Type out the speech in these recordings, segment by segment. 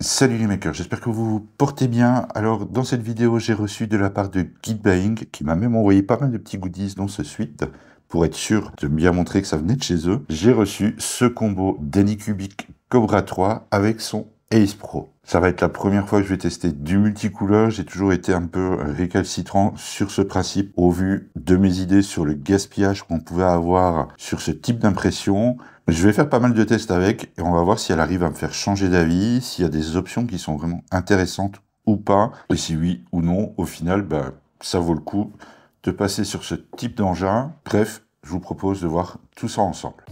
Salut les makers, j'espère que vous vous portez bien. Alors, dans cette vidéo, j'ai reçu de la part de Geekbuying, qui m'a même envoyé pas mal de petits goodies dans ce suite, pour être sûr de bien montrer que ça venait de chez eux. J'ai reçu ce combo d'Anycubic Cobra 3 avec son Ace Pro. Ça va être la première fois que je vais tester du multicouleur. J'ai toujours été un peu récalcitrant sur ce principe au vu de mes idées sur le gaspillage qu'on pouvait avoir sur ce type d'impression. Je vais faire pas mal de tests avec et on va voir si elle arrive à me faire changer d'avis, s'il y a des options qui sont vraiment intéressantes ou pas, et si oui ou non, au final, ça vaut le coup de passer sur ce type d'engin. Bref, je vous propose de voir tout ça ensemble.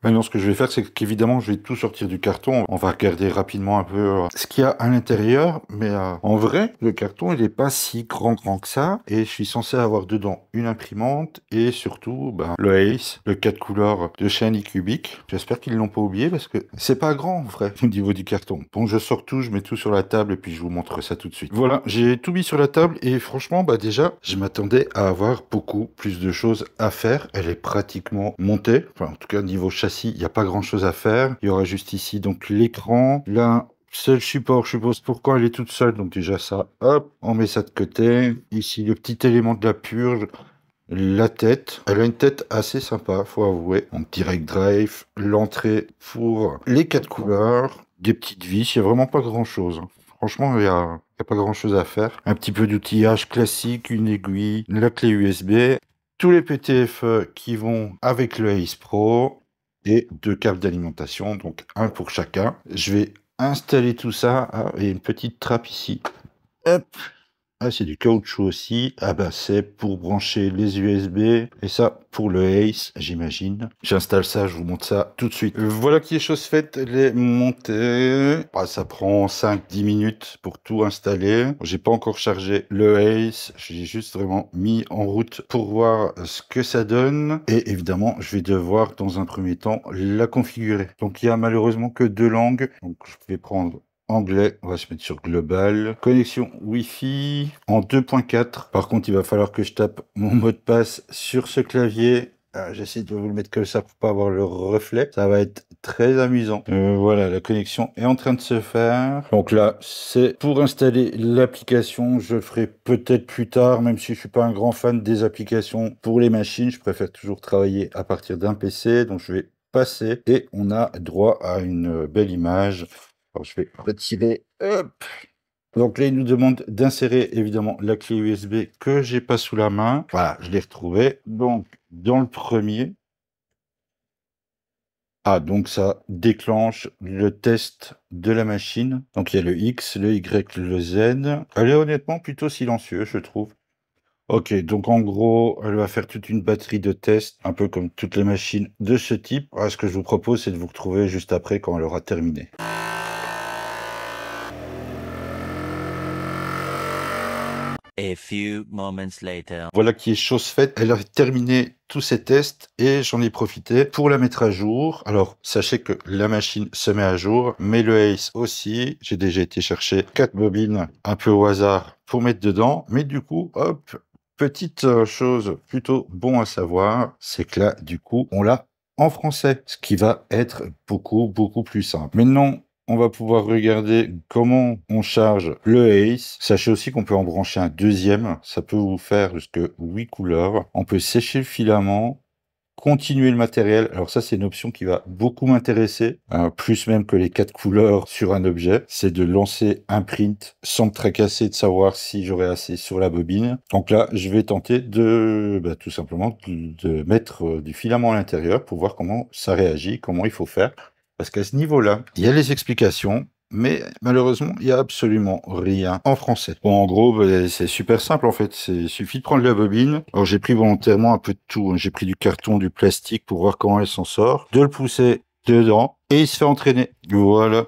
Maintenant, ce que je vais faire, c'est qu'évidemment, je vais tout sortir du carton. On va regarder rapidement un peu ce qu'il y a à l'intérieur. Mais en vrai, le carton, il n'est pas si grand que ça. Et je suis censé avoir dedans une imprimante et surtout le Ace, le 4 couleurs de chez Anycubic. J'espère qu'ils ne l'ont pas oublié parce que c'est pas grand, en vrai, au niveau du carton. Bon, je sors tout, je mets tout sur la table et puis je vous montre ça tout de suite. Voilà, j'ai tout mis sur la table et franchement, déjà, je m'attendais à avoir beaucoup plus de choses à faire. Elle est pratiquement montée. Enfin, en tout cas, niveau châssis, il n'y a pas grand chose à faire. Il y aura juste ici donc l'écran. Là, seul support, je suppose pourquoi elle est toute seule. Donc déjà ça, hop, on met ça de côté. Ici, le petit élément de la purge. La tête, elle a une tête assez sympa, faut avouer. Donc direct drive, l'entrée pour les 4 couleurs, des petites vis, il n'y a vraiment pas grand chose. Franchement, il y a pas grand chose à faire. Un petit peu d'outillage classique, une aiguille, la clé USB, tous les PTFE qui vont avec le Ace Pro et 2 câbles d'alimentation, donc un pour chacun. Je vais installer tout ça. Ah, et une petite trappe ici. Hop. Ah, c'est du caoutchouc aussi. Ah c'est pour brancher les USB. Et ça, pour le Ace, j'imagine. J'installe ça, je vous montre ça tout de suite. Voilà qui est chose faite, elle est montée. Ça prend 5-10 minutes pour tout installer. J'ai pas encore chargé le Ace. J'ai juste vraiment mis en route pour voir ce que ça donne. Et évidemment, je vais devoir, dans un premier temps, la configurer. Donc, il y a malheureusement que 2 langues. Donc, je vais prendre anglais, on va se mettre sur global. Connexion Wi-Fi en 2.4. Par contre, il va falloir que je tape mon mot de passe sur ce clavier. J'essaie de vous le mettre comme ça pour pas avoir le reflet. Ça va être très amusant. Voilà, la connexion est en train de se faire. Donc là, c'est pour installer l'application. Je le ferai peut-être plus tard, même si je suis pas un grand fan des applications pour les machines. Je préfère toujours travailler à partir d'un PC. Donc je vais passer et on a droit à une belle image. Alors, je vais retirer. Hop. Donc là, il nous demande d'insérer évidemment la clé USB que j'ai pas sous la main. Voilà, je l'ai retrouvée. Donc, dans le premier. Donc ça déclenche le test de la machine. Donc il y a le X, le Y, le Z. Elle est honnêtement plutôt silencieuse, je trouve. Ok, donc en gros, elle va faire toute une batterie de tests, un peu comme toutes les machines de ce type. Ce que je vous propose, c'est de vous retrouver juste après quand elle aura terminé. A few moments later. Voilà qui est chose faite. Elle a terminé tous ses tests et j'en ai profité pour la mettre à jour. Alors, sachez que la machine se met à jour, mais le Ace aussi. J'ai déjà été chercher 4 bobines un peu au hasard pour mettre dedans. Mais du coup, hop, petite chose plutôt bon à savoir, c'est que là, du coup, on l'a en français, ce qui va être beaucoup plus simple. Maintenant, on va pouvoir regarder comment on charge le Ace. Sachez aussi qu'on peut en brancher un deuxième. Ça peut vous faire jusque 8 couleurs. On peut sécher le filament, continuer le matériel. Alors ça, c'est une option qui va beaucoup m'intéresser, plus même que les 4 couleurs sur un objet. C'est de lancer un print sans me tracasser de savoir si j'aurai assez sur la bobine. Donc là, je vais tenter de tout simplement de mettre du filament à l'intérieur pour voir comment ça réagit, comment il faut faire. Parce qu'à ce niveau-là, il y a les explications, mais malheureusement, il n'y a absolument rien en français. Bon, en gros, c'est super simple en fait. Il suffit de prendre la bobine. Alors, j'ai pris volontairement un peu de tout. J'ai pris du carton, du plastique pour voir comment elle s'en sort. De le pousser dedans et il se fait entraîner. Voilà.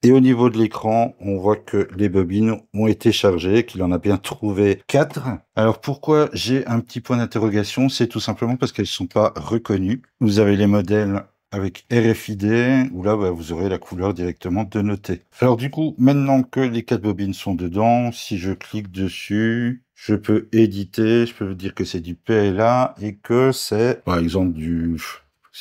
Et au niveau de l'écran, on voit que les bobines ont été chargées, qu'il en a bien trouvé 4. Alors pourquoi j'ai un petit point d'interrogation? C'est tout simplement parce qu'elles ne sont pas reconnues. Vous avez les modèles avec RFID, où là, vous aurez la couleur directement de noter. Alors du coup, maintenant que les 4 bobines sont dedans, si je clique dessus, je peux éditer, je peux vous dire que c'est du PLA et que c'est, par exemple,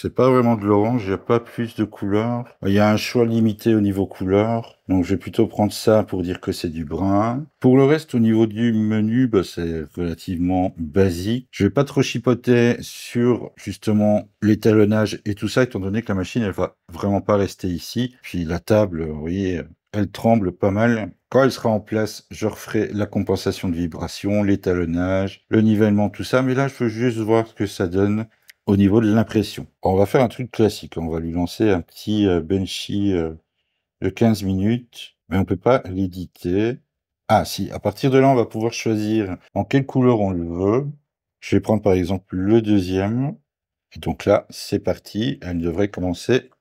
C'est pas vraiment de l'orange, il y a pas plus de couleurs. Il y a un choix limité au niveau couleur, donc je vais plutôt prendre ça pour dire que c'est du brun. Pour le reste, au niveau du menu, bah, c'est relativement basique. Je vais pas trop chipoter sur justement l'étalonnage et tout ça, étant donné que la machine, elle va vraiment pas rester ici. Puis la table, vous voyez, elle tremble pas mal. Quand elle sera en place, je referai la compensation de vibration, l'étalonnage, le nivellement, tout ça. Mais là, je veux juste voir ce que ça donne au niveau de l'impression. On va faire un truc classique. On va lui lancer un petit Benchy de 15 minutes, mais on peut pas l'éditer. Ah si, à partir de là, on va pouvoir choisir en quelle couleur on le veut. Je vais prendre par exemple le deuxième. Et donc là, c'est parti. Elle devrait commencer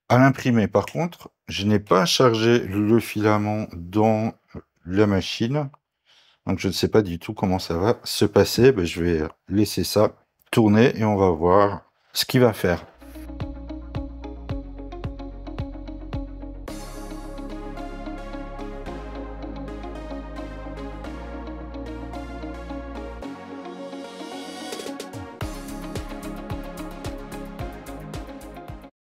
à l'imprimer. Par contre, je n'ai pas chargé le filament dans la machine. Donc je ne sais pas du tout comment ça va se passer. Ben, je vais laisser ça tourner et on va voir ce qu'il va faire.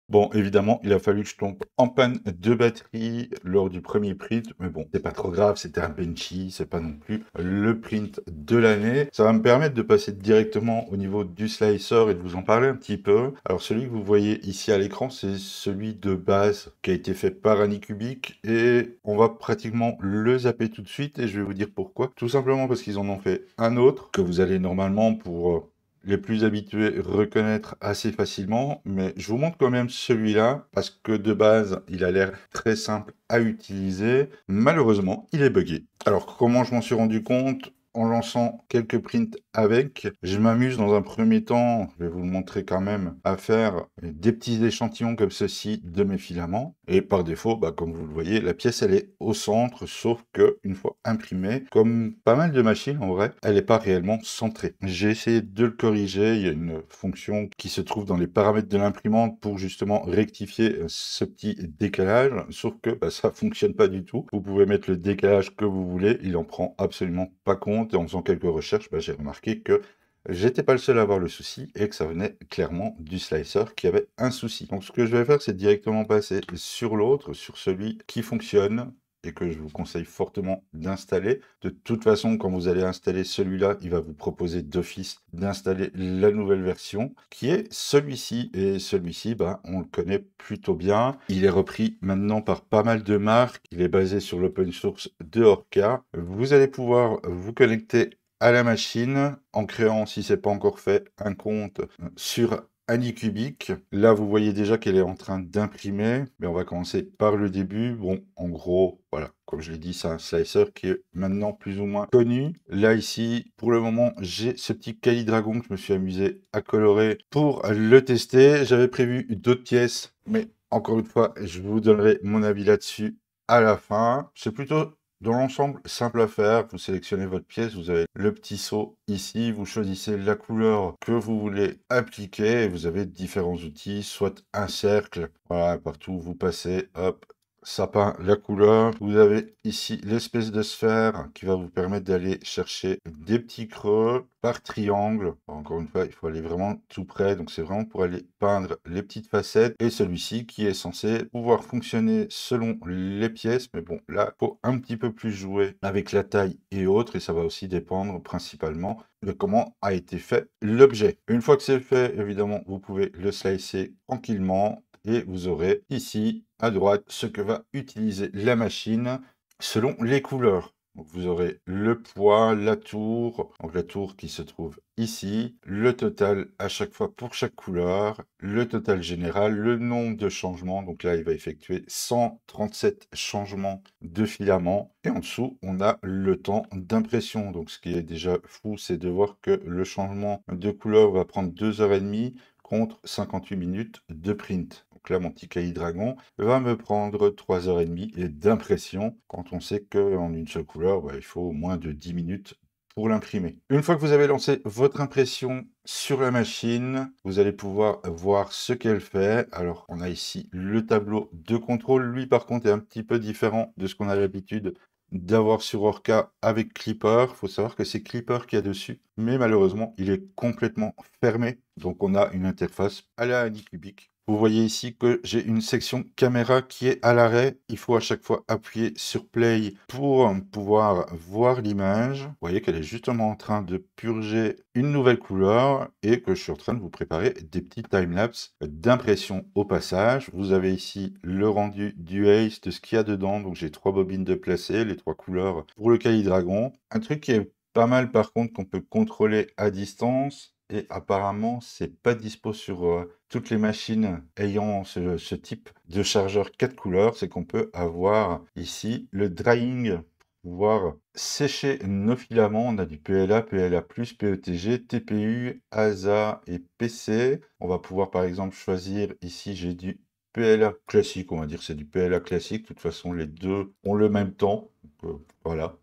Bon, évidemment, il a fallu que je tombe en panne de batterie lors du premier print, mais bon, c'est pas trop grave, c'était un Benchy, c'est pas non plus le print de l'année. Ça va me permettre de passer directement au niveau du slicer et de vous en parler un petit peu. Alors, celui que vous voyez ici à l'écran, c'est celui de base qui a été fait par Anycubic et on va pratiquement le zapper tout de suite et je vais vous dire pourquoi. Tout simplement parce qu'ils en ont fait un autre que vous allez normalement pour les plus habitués reconnaître assez facilement, mais je vous montre quand même celui-là parce que de base, il a l'air très simple à utiliser. Malheureusement, il est buggé. Alors, comment je m'en suis rendu compte? En lançant quelques prints avec, je m'amuse dans un premier temps, je vais vous le montrer quand même, à faire des petits échantillons comme ceci de mes filaments. Et par défaut, bah, comme vous le voyez, la pièce elle est au centre, sauf que une fois imprimée, comme pas mal de machines en vrai, elle n'est pas réellement centrée. J'ai essayé de le corriger, il y a une fonction qui se trouve dans les paramètres de l'imprimante pour justement rectifier ce petit décalage, sauf que bah, ça fonctionne pas du tout. Vous pouvez mettre le décalage que vous voulez, il en prend absolument pas compte. Et en faisant quelques recherches, bah, j'ai remarqué que j'étais pas le seul à avoir le souci et que ça venait clairement du slicer qui avait un souci. Donc ce que je vais faire, c'est directement passer sur l'autre, sur celui qui fonctionne et que je vous conseille fortement d'installer. De toute façon, quand vous allez installer celui-là, il va vous proposer d'office d'installer la nouvelle version qui est celui-ci. Et celui-ci, bah, on le connaît plutôt bien. Il est repris maintenant par pas mal de marques. Il est basé sur l'open source de Orca. Vous allez pouvoir vous connecter à la machine en créant, si c'est pas encore fait, un compte sur Anycubic. Là, vous voyez déjà qu'elle est en train d'imprimer, mais on va commencer par le début. Bon, en gros, voilà, comme je l'ai dit, c'est un slicer qui est maintenant plus ou moins connu. Là, ici, pour le moment, j'ai ce petit Calidragon que je me suis amusé à colorer pour le tester. J'avais prévu d'autres pièces, mais encore une fois, je vous donnerai mon avis là-dessus à la fin. C'est plutôt dans l'ensemble, simple à faire, vous sélectionnez votre pièce, vous avez le petit seau ici, vous choisissez la couleur que vous voulez appliquer et vous avez différents outils, soit un cercle, voilà, partout où vous passez, hop, ça peint la couleur. Vous avez ici l'espèce de sphère qui va vous permettre d'aller chercher des petits creux par triangle. Encore une fois, il faut aller vraiment tout près, donc c'est vraiment pour aller peindre les petites facettes. Et celui-ci qui est censé pouvoir fonctionner selon les pièces, mais bon, là, il faut un petit peu plus jouer avec la taille et autres, et ça va aussi dépendre principalement de comment a été fait l'objet. Une fois que c'est fait, évidemment, vous pouvez le slicer tranquillement et vous aurez ici à droite ce que va utiliser la machine selon les couleurs. Donc vous aurez le poids, la tour, donc la tour qui se trouve ici, le total à chaque fois pour chaque couleur, le total général, le nombre de changements. Donc là, il va effectuer 137 changements de filaments. Et en dessous, on a le temps d'impression. Donc ce qui est déjà fou, c'est de voir que le changement de couleur va prendre 2h30 contre 58 minutes de print. Donc là, mon petit Calidragon va me prendre 3h30 d'impression quand on sait qu'en une seule couleur, bah, il faut moins de 10 minutes pour l'imprimer. Une fois que vous avez lancé votre impression sur la machine, vous allez pouvoir voir ce qu'elle fait. Alors, on a ici le tableau de contrôle. Lui, par contre, est un petit peu différent de ce qu'on a l'habitude d'avoir sur Orca avec Clipper. Il faut savoir que c'est Clipper qu'il y a dessus, mais malheureusement, il est complètement fermé. Donc, on a une interface à la Anycubic. Vous voyez ici que j'ai une section caméra qui est à l'arrêt. Il faut à chaque fois appuyer sur Play pour pouvoir voir l'image. Vous voyez qu'elle est justement en train de purger une nouvelle couleur et que je suis en train de vous préparer des petits timelapses d'impression au passage. Vous avez ici le rendu du Ace, de ce qu'il y a dedans. Donc j'ai 3 bobines de placé, les 3 couleurs pour le Calidragon. Un truc qui est pas mal par contre qu'on peut contrôler à distance. Et apparemment, c'est pas dispo sur toutes les machines ayant ce type de chargeur 4 couleurs. C'est qu'on peut avoir ici le drying pour pouvoir sécher nos filaments. On a du PLA, PLA+, PETG, TPU, ASA et PC. On va pouvoir par exemple choisir, ici j'ai du PLA classique, on va dire que c'est du PLA classique. De toute façon, les deux ont le même temps. Donc, voilà.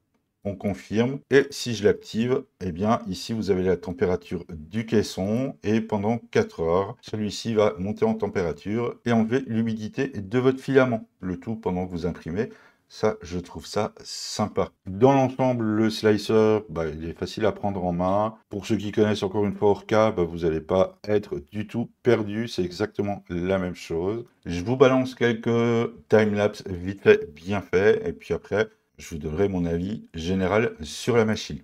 On confirme. Et si je l'active, eh bien, ici, vous avez la température du caisson. Et pendant 4 heures, celui-ci va monter en température et enlever l'humidité de votre filament. Le tout pendant que vous imprimez. Ça, je trouve ça sympa. Dans l'ensemble, le slicer, il est facile à prendre en main. Pour ceux qui connaissent encore une fois Orca, vous n'allez pas être du tout perdu. C'est exactement la même chose. Je vous balance quelques timelapses vite fait, bien fait. Et puis après, je vous donnerai mon avis général sur la machine.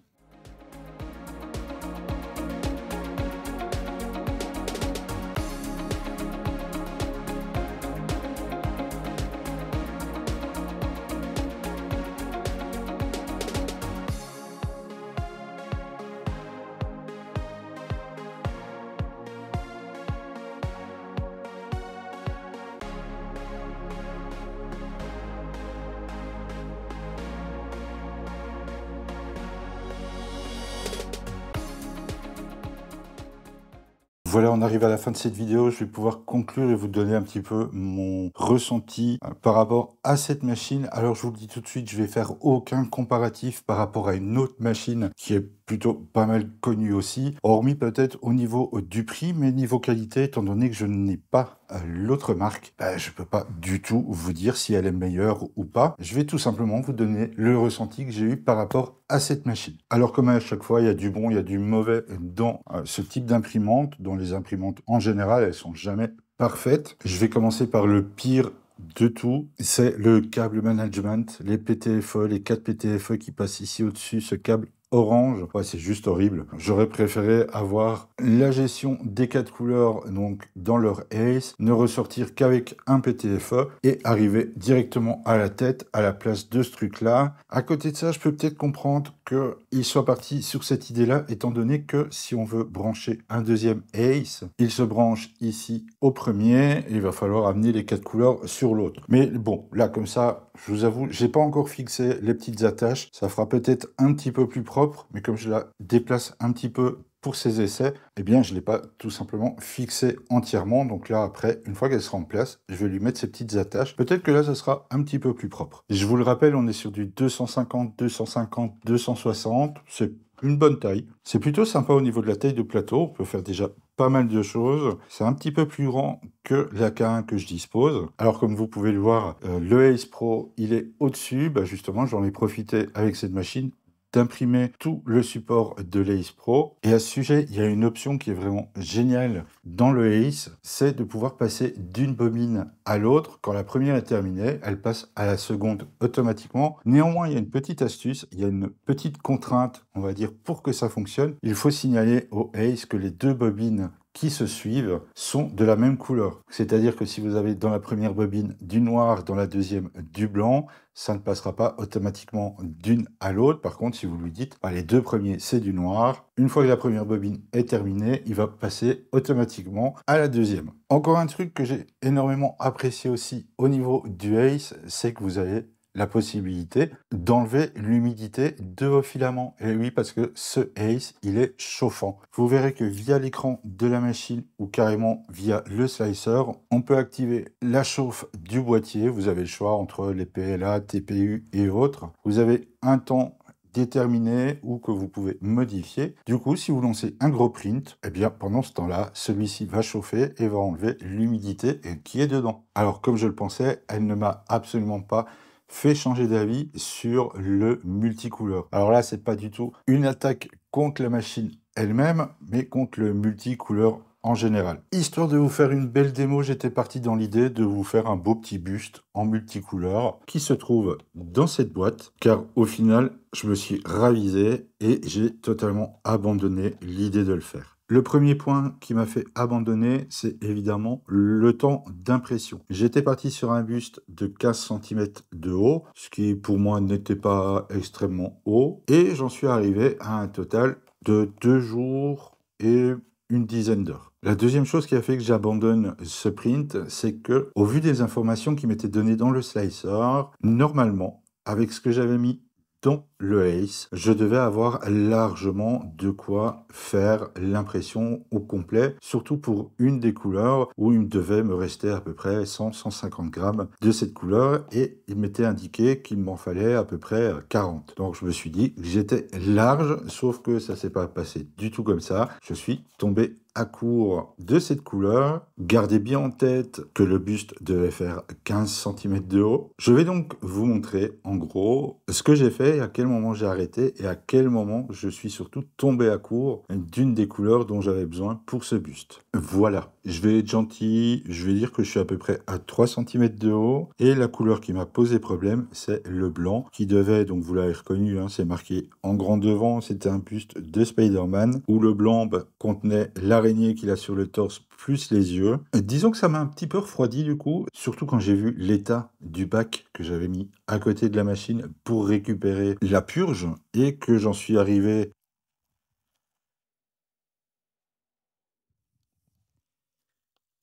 Voilà, on arrive à la fin de cette vidéo. Je vais pouvoir conclure et vous donner un petit peu mon ressenti par rapport à cette machine. Alors, je vous le dis tout de suite, je vais faire aucun comparatif par rapport à une autre machine qui est plutôt pas mal connue aussi, hormis peut-être au niveau du prix, mais niveau qualité, étant donné que je n'ai pas l'autre marque, je peux pas du tout vous dire si elle est meilleure ou pas. Je vais tout simplement vous donner le ressenti que j'ai eu par rapport à cette machine. Alors, comme à chaque fois, il y a du bon, il y a du mauvais dans ce type d'imprimante. Dans les imprimantes, en général, elles sont jamais parfaites. Je vais commencer par le pire de tout. C'est le câble management, les PTFE, les 4 PTFE qui passent ici au-dessus, ce câble orange. Ouais, c'est juste horrible. J'aurais préféré avoir la gestion des 4 couleurs donc dans leur Ace, ne ressortir qu'avec un PTFE et arriver directement à la tête à la place de ce truc-là. À côté de ça, je peux peut-être comprendre qu'il soit parti sur cette idée-là, étant donné que si on veut brancher un deuxième Ace, il se branche ici au premier et il va falloir amener les 4 couleurs sur l'autre. Mais bon, là comme ça, je vous avoue, j'ai pas encore fixé les petites attaches. Ça fera peut-être un petit peu plus propre, mais comme je la déplace un petit peu pour ces essais, eh bien, je ne l'ai pas tout simplement fixé entièrement. Donc là, après, une fois qu'elle sera en place, je vais lui mettre ces petites attaches. Peut-être que là, ça sera un petit peu plus propre. Je vous le rappelle, on est sur du 250, 250, 260. C'est une bonne taille. C'est plutôt sympa au niveau de la taille de plateau. On peut faire déjà pas mal de choses. C'est un petit peu plus grand que la K1 que je dispose. Alors, comme vous pouvez le voir, le Ace Pro, il est au-dessus. Justement, j'en ai profité avec cette machine d'imprimer tout le support de l'Ace Pro. Et à ce sujet, il y a une option qui est vraiment géniale dans le Ace, c'est de pouvoir passer d'une bobine à l'autre. Quand la première est terminée, elle passe à la seconde automatiquement. Néanmoins, il y a une petite astuce, il y a une petite contrainte, on va dire, pour que ça fonctionne. Il faut signaler au Ace que les 2 bobines qui se suivent sont de la même couleur. C'est-à-dire que si vous avez dans la première bobine du noir, dans la deuxième du blanc, ça ne passera pas automatiquement d'une à l'autre. Par contre, si vous lui dites, les 2 premiers, c'est du noir, une fois que la première bobine est terminée, il va passer automatiquement à la deuxième. Encore un truc que j'ai énormément apprécié aussi au niveau du Ace, c'est que vous avez la possibilité d'enlever l'humidité de vos filaments. Et oui, parce que ce Ace, il est chauffant. Vous verrez que via l'écran de la machine ou carrément via le slicer, on peut activer la chauffe du boîtier. Vous avez le choix entre les PLA, TPU et autres. Vous avez un temps déterminé ou que vous pouvez modifier. Du coup, si vous lancez un gros print, eh bien, pendant ce temps-là, celui-ci va chauffer et va enlever l'humidité qui est dedans. Alors, comme je le pensais, elle ne m'a absolument pas fait changer d'avis sur le multicouleur. Alors là, c'est pas du tout une attaque contre la machine elle-même, mais contre le multicouleur en général. Histoire de vous faire une belle démo, j'étais parti dans l'idée de vous faire un beau petit buste en multicouleur qui se trouve dans cette boîte, car au final, je me suis ravisé et j'ai totalement abandonné l'idée de le faire. Le premier point qui m'a fait abandonner, c'est évidemment le temps d'impression. J'étais parti sur un buste de 15 cm de haut, ce qui pour moi n'était pas extrêmement haut, et j'en suis arrivé à un total de 2 jours et une dizaine d'heures. La deuxième chose qui a fait que j'abandonne ce print, c'est que, au vu des informations qui m'étaient données dans le slicer, normalement, avec ce que j'avais mis dans le Ace, je devais avoir largement de quoi faire l'impression au complet, surtout pour une des couleurs où il devait me rester à peu près 100-150 grammes de cette couleur et il m'était indiqué qu'il m'en fallait à peu près 40. Donc je me suis dit que j'étais large, sauf que ça s'est pas passé du tout comme ça. Je suis tombé à court de cette couleur. Gardez bien en tête que le buste devait faire 15 cm de haut. Je vais donc vous montrer en gros ce que j'ai fait, à quel moment j'ai arrêté et à quel moment je suis surtout tombé à court d'une des couleurs dont j'avais besoin pour ce buste. Voilà, je vais être gentil, je vais dire que je suis à peu près à 3 cm de haut et la couleur qui m'a posé problème, c'est le blanc qui devait, donc vous l'avez reconnu, hein, c'est marqué en grand devant, c'était un buste de Spider-Man où le blanc contenait l'araignée qu'il a sur le torse plus les yeux. Disons que ça m'a un petit peu refroidi du coup, surtout quand j'ai vu l'état du bac que j'avais mis à côté de la machine pour récupérer la purge et que j'en suis arrivé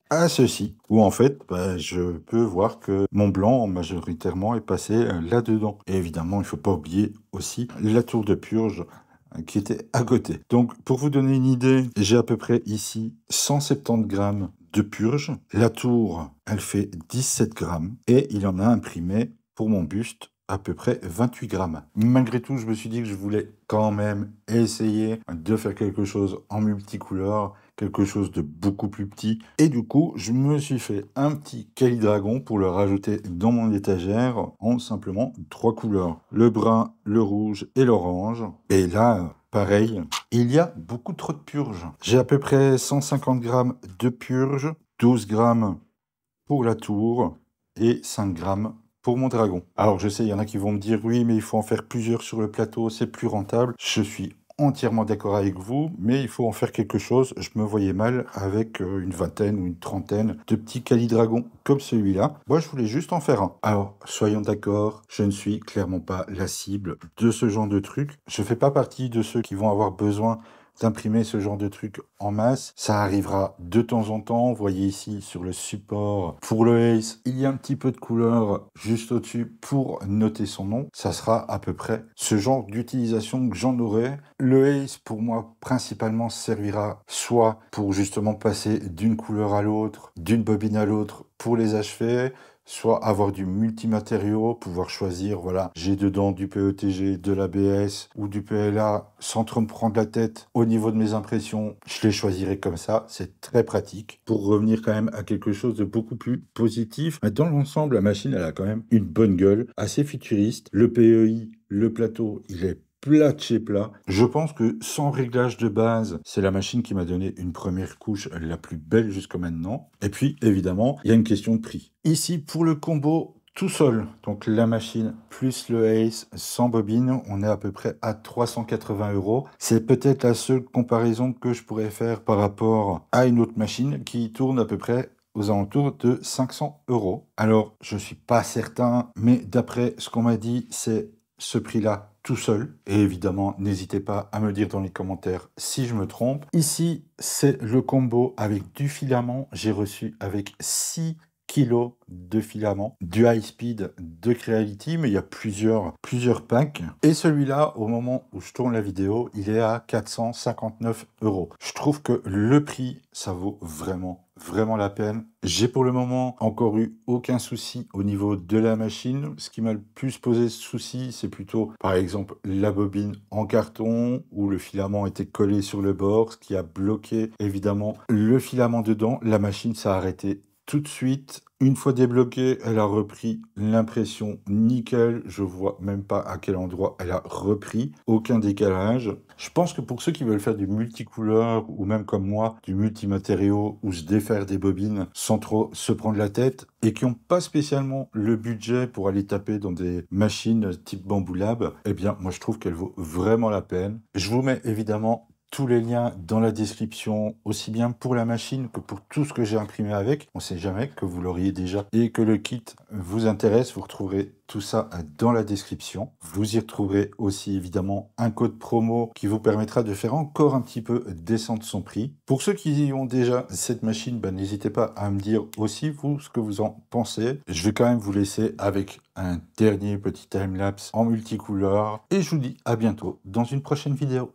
à ceci, où en fait, je peux voir que mon blanc majoritairement est passé là-dedans. Et évidemment, il ne faut pas oublier aussi la tour de purge qui était à côté. Donc, pour vous donner une idée, j'ai à peu près ici 170 grammes de purge. La tour, elle fait 17 grammes et il en a imprimé pour mon buste à peu près 28 grammes. Malgré tout, je me suis dit que je voulais quand même essayer de faire quelque chose en multicouleur, quelque chose de beaucoup plus petit. Et du coup, je me suis fait un petit Calidragon pour le rajouter dans mon étagère en simplement 3 couleurs. Le brun, le rouge et l'orange. Et là, pareil, il y a beaucoup trop de purge. J'ai à peu près 150 grammes de purge, 12 grammes pour la tour et 5 grammes pour mon dragon. Alors je sais, il y en a qui vont me dire oui, mais il faut en faire plusieurs sur le plateau, c'est plus rentable. Je suis entièrement d'accord avec vous, mais il faut en faire quelque chose. Je me voyais mal avec une vingtaine ou une trentaine de petits calidragons comme celui-là. Moi, je voulais juste en faire un. Alors, soyons d'accord, je ne suis clairement pas la cible de ce genre de truc. Je ne fais pas partie de ceux qui vont avoir besoin d'imprimer ce genre de truc en masse. Ça arrivera de temps en temps. Vous voyez ici sur le support pour le Ace, il y a un petit peu de couleur juste au-dessus pour noter son nom. Ça sera à peu près ce genre d'utilisation que j'en aurai. Le Ace, pour moi, principalement servira soit pour justement passer d'une couleur à l'autre, d'une bobine à l'autre pour les achever, soit avoir du multimatériau, pouvoir choisir, voilà, j'ai dedans du PETG, de l'ABS ou du PLA sans trop me prendre la tête au niveau de mes impressions. Je les choisirai comme ça, c'est très pratique. Pour revenir quand même à quelque chose de beaucoup plus positif, dans l'ensemble, la machine, elle a quand même une bonne gueule, assez futuriste. Le PEI, le plateau, il est plat de chez plat. Je pense que sans réglage de base, c'est la machine qui m'a donné une première couche la plus belle jusqu'à maintenant. Et puis, évidemment, il y a une question de prix. Ici, pour le combo tout seul, donc la machine plus le Ace sans bobine, on est à peu près à 380 €. C'est peut-être la seule comparaison que je pourrais faire par rapport à une autre machine qui tourne à peu près aux alentours de 500 €. Alors, je suis pas certain, mais d'après ce qu'on m'a dit, c'est ce prix-là tout seul. Et évidemment, n'hésitez pas à me dire dans les commentaires si je me trompe. Ici, c'est le combo avec du filament. J'ai reçu avec 6 kilos de filament, du high speed de Creality, mais il y a plusieurs packs. Et celui-là, au moment où je tourne la vidéo, il est à 459 €. Je trouve que le prix, ça vaut vraiment la peine. J'ai pour le moment encore eu aucun souci au niveau de la machine. Ce qui m'a le plus posé souci, c'est plutôt, par exemple, la bobine en carton où le filament était collé sur le bord, ce qui a bloqué évidemment le filament dedans. La machine s'est arrêtée tout de suite. Une fois débloquée, elle a repris l'impression nickel. Je vois même pas à quel endroit elle a repris. Aucun décalage. Je pense que pour ceux qui veulent faire du multicouleur ou même comme moi, du multimatériau ou se défaire des bobines sans trop se prendre la tête et qui n'ont pas spécialement le budget pour aller taper dans des machines type Bamboo Lab, eh bien, moi, je trouve qu'elle vaut vraiment la peine. Je vous mets évidemment tous les liens dans la description, aussi bien pour la machine que pour tout ce que j'ai imprimé avec. On ne sait jamais que vous l'auriez déjà et que le kit vous intéresse. Vous retrouverez tout ça dans la description. Vous y retrouverez aussi évidemment un code promo qui vous permettra de faire encore un petit peu descendre son prix. Pour ceux qui ont déjà cette machine, n'hésitez pas à me dire aussi vous ce que vous en pensez. Je vais quand même vous laisser avec un dernier petit timelapse en multicouleur et je vous dis à bientôt dans une prochaine vidéo.